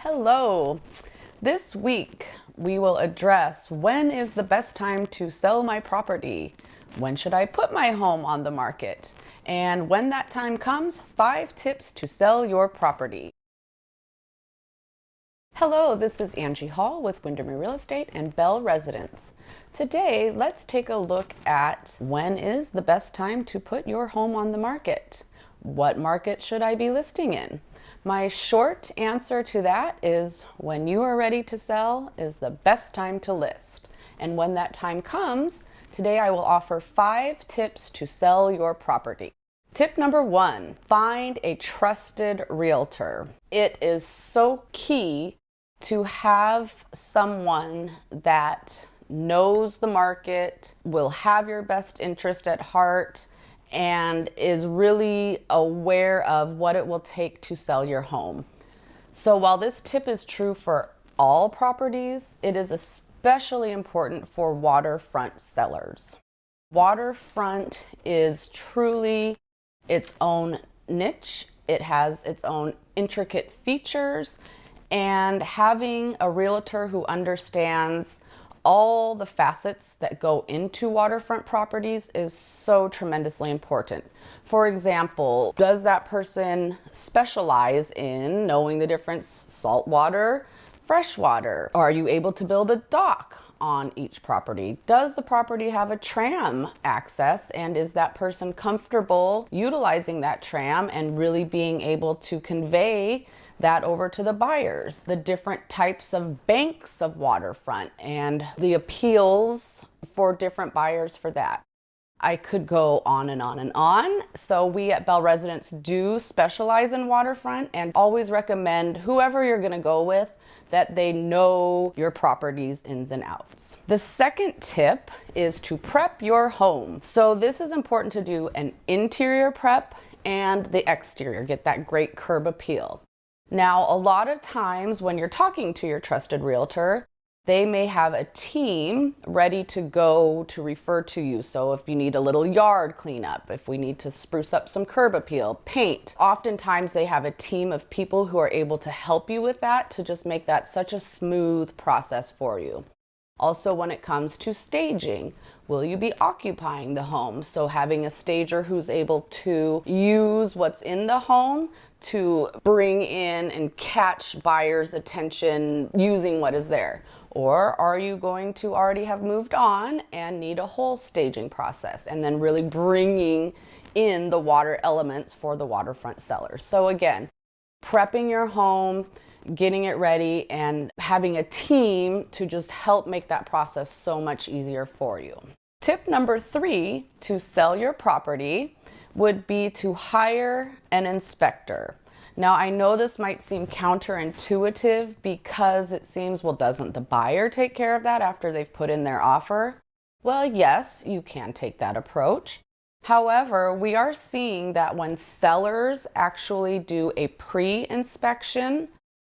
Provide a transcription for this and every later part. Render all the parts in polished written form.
Hello. This week we will address when is the best time to sell my property? When should I put my home on the market? And when that time comes, 5 tips to sell your property. Hello, this is Angie Hall with Windermere Real Estate and Bell Residence. Today, let's take a look at when is the best time to put your home on the market. What market should I be listing in? My short answer to that is when you are ready to sell is the best time to list. And when that time comes, today I will offer 5 tips to sell your property. Tip number 1, find a trusted realtor. It is so key to have someone that knows the market, will have your best interest at heart, and is really aware of what it will take to sell your home. So while this tip is true for all properties, it is especially important for waterfront sellers. Waterfront is truly its own niche. It has its own intricate features, and having a realtor who understands all the facets that go into waterfront properties is so tremendously important. For example, does that person specialize in knowing the difference saltwater, freshwater? Are you able to build a dock on each property? Does the property have a tram access, and is that person comfortable utilizing that tram and really being able to convey that over to the buyers? The different types of banks of waterfront and the appeals for different buyers for that. I could go on and on and on. So we at Bell Residence do specialize in waterfront and always recommend whoever you're gonna go with that they know your property's ins and outs. The second tip is to prep your home. So this is important to do an interior prep and the exterior, get that great curb appeal. Now, a lot of times when you're talking to your trusted realtor, they may have a team ready to go to refer to you. So if you need a little yard cleanup, if we need to spruce up some curb appeal, paint, oftentimes they have a team of people who are able to help you with that to just make that such a smooth process for you. Also, when it comes to staging, will you be occupying the home? So having a stager who's able to use what's in the home to bring in and catch buyers' attention using what is there. Or are you going to already have moved on and need a whole staging process and then really bringing in the water elements for the waterfront sellers? So again, prepping your home, getting it ready, and having a team to just help make that process so much easier for you. Tip number 3 to sell your property would be to hire an inspector. Now, I know this might seem counterintuitive because it seems, well, doesn't the buyer take care of that after they've put in their offer? Well, yes, you can take that approach. However, we are seeing that when sellers actually do a pre-inspection,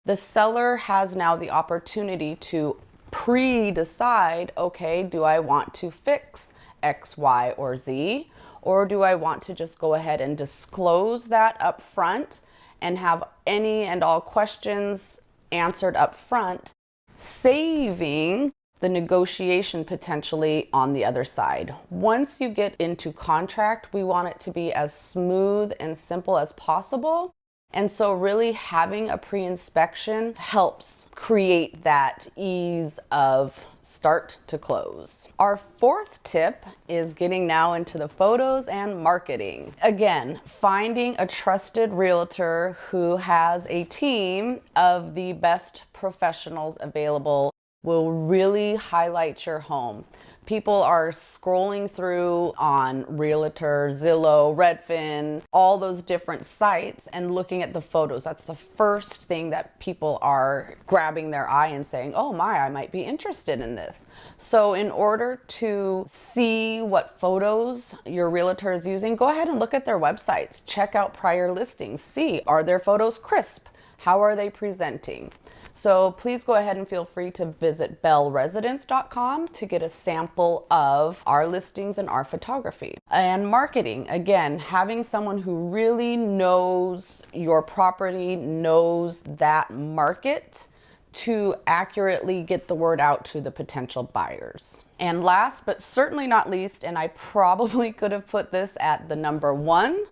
the seller has now the opportunity to pre-decide, okay, do I want to fix X, Y, or Z? Or do I want to just go ahead and disclose that up front and have any and all questions answered up front, saving the negotiation potentially on the other side. Once you get into contract, we want it to be as smooth and simple as possible. And so really having a pre-inspection helps create that ease of start to close. Our 4th tip is getting now into the photos and marketing. Again, finding a trusted realtor who has a team of the best professionals available will really highlight your home. People are scrolling through on Realtor, Zillow, Redfin, all those different sites and looking at the photos. That's the first thing that people are grabbing their eye and saying, oh my, I might be interested in this. So in order to see what photos your realtor is using, go ahead and look at their websites. Check out prior listings. See, are their photos crisp? How are they presenting? So please go ahead and feel free to visit bellresidence.com to get a sample of our listings and our photography. And marketing, again, having someone who really knows your property, knows that market, to accurately get the word out to the potential buyers. And last but certainly not least, and I probably could have put this at the number one,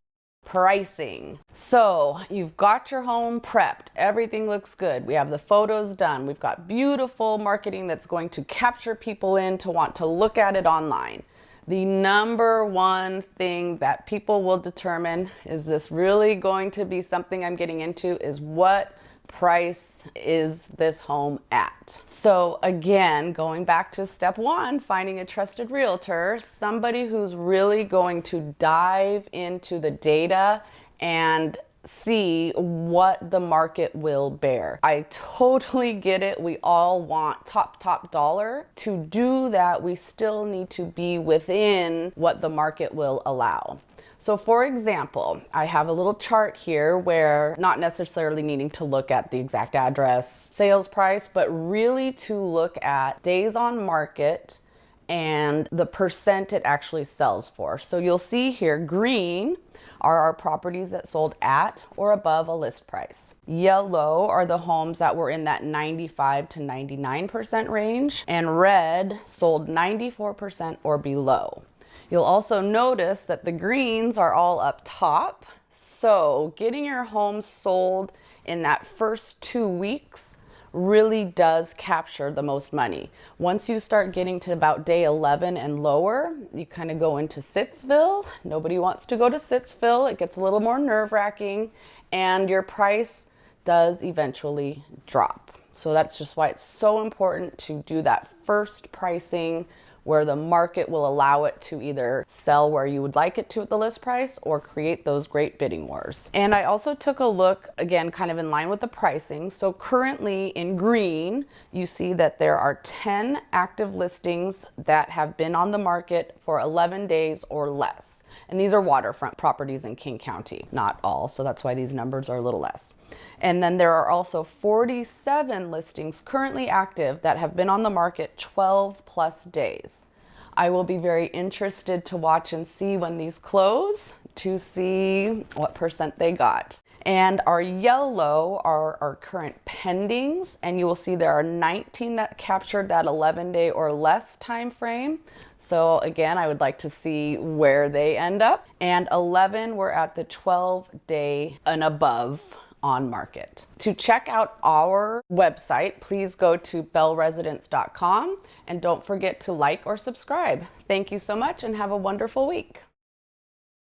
pricing. So you've got your home prepped, everything looks good, we have the photos done, we've got beautiful marketing that's going to capture people in to want to look at it online. The number one thing that people will determine, is this really going to be something I'm getting into, is what price is this home at? So again, going back to step one, finding a trusted realtor, somebody who's really going to dive into the data and see what the market will bear. I totally get it. We all want top dollar. To do that, we still need to be within what the market will allow. So for example, I have a little chart here where not necessarily needing to look at the exact address, sales price, but really to look at days on market and the percent it actually sells for. So you'll see here, green are our properties that sold at or above a list price. Yellow are the homes that were in that 95 to 99% range, and red sold 94% or below. You'll also notice that the greens are all up top. So getting your home sold in that first 2 weeks really does capture the most money. Once you start getting to about day 11 and lower, you kind of go into Sittsville. Nobody wants to go to Sittsville. It gets a little more nerve-wracking, and your price does eventually drop. So that's just why it's so important to do that first pricing where the market will allow it to either sell where you would like it to at the list price or create those great bidding wars. And I also took a look, again, kind of in line with the pricing. So currently in green, you see that there are 10 active listings that have been on the market for 11 days or less. And these are waterfront properties in King County, not all, so that's why these numbers are a little less. And then there are also 47 listings currently active that have been on the market 12 plus days. I will be very interested to watch and see when these close to see what percent they got. And our yellow are our current pendings, and you will see there are 19 that captured that 11-day or less time frame. So again, I would like to see where they end up. And 11 were at the 12-day and above on market. To check out our website, please go to bellresidence.com, and don't forget to like or subscribe. Thank you so much and have a wonderful week.